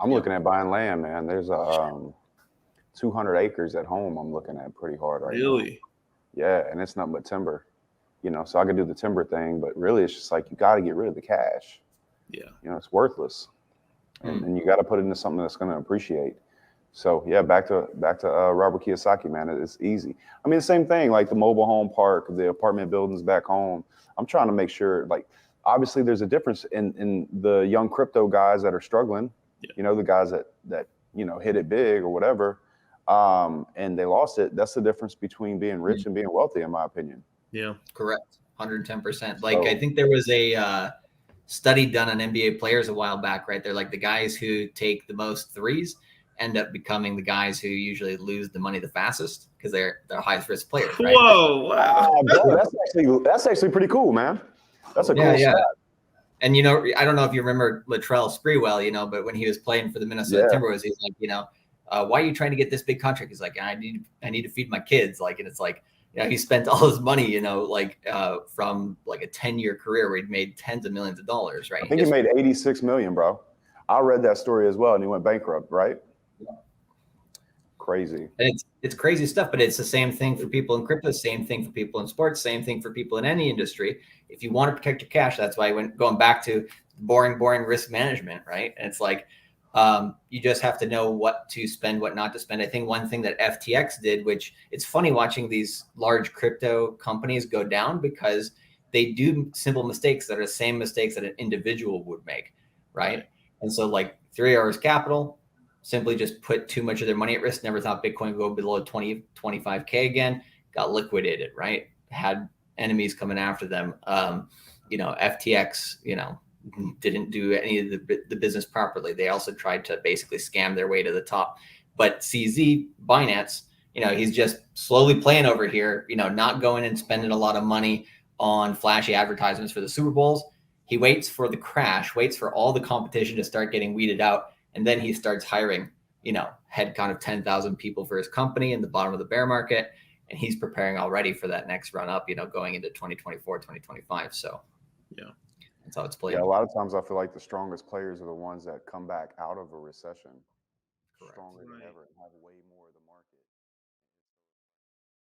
I'm looking at buying land, man. There's a 200 acres at home. I'm looking at pretty hard right now. Really? Yeah, and it's nothing but timber. So I could do the timber thing, but really it's just like you got to get rid of the cash. Yeah. It's worthless, and you got to put it into something that's going to appreciate. So yeah, back to Robert Kiyosaki, man. It's easy. I mean, the same thing like the mobile home park, the apartment buildings back home. I'm trying to make sure, like, obviously there's a difference in the young crypto guys that are struggling. Yeah. The guys that hit it big or whatever, and they lost it. That's the difference between being rich and being wealthy, in my opinion. Yeah. Correct. 110%. Like, I think there was a study done on NBA players a while back, right? They're like the guys who take the most threes end up becoming the guys who usually lose the money the fastest because they're highest risk players, right? Whoa, wow. Bro, that's actually pretty cool, man. That's a cool stat. And, I don't know if you remember Latrell Sprewell, but when he was playing for the Minnesota Timberwolves, he's like, why are you trying to get this big contract? He's like, I need to feed my kids. Like, and it's like, he spent all his money, from like a 10-year career where he'd made tens of millions of dollars, right? I think he made 86 million, bro. I read that story as well, and he went bankrupt, right? Yeah. Crazy. And it's crazy stuff, but it's the same thing for people in crypto, same thing for people in sports, same thing for people in any industry. If you want to protect your cash, that's why going back to boring risk management, right? And it's like, you just have to know what to spend, what not to spend. I think one thing that FTX did, which it's funny watching these large crypto companies go down because they do simple mistakes that are the same mistakes that an individual would make, right? And so like 3 Arrows Capital simply just put too much of their money at risk, never thought Bitcoin would go below 20, 25K again, got liquidated, right? Had enemies coming after them. FTX, didn't do any of the business properly. They also tried to basically scam their way to the top. But CZ, Binance, he's just slowly playing over here, not going and spending a lot of money on flashy advertisements for the Super Bowls. He waits for the crash, waits for all the competition to start getting weeded out. And then he starts hiring, head count of 10,000 people for his company in the bottom of the bear market. And he's preparing already for that next run up, going into 2024, 2025. So yeah, that's how it's played. Yeah, a lot of times I feel like the strongest players are the ones that come back out of a recession stronger than ever and have way more.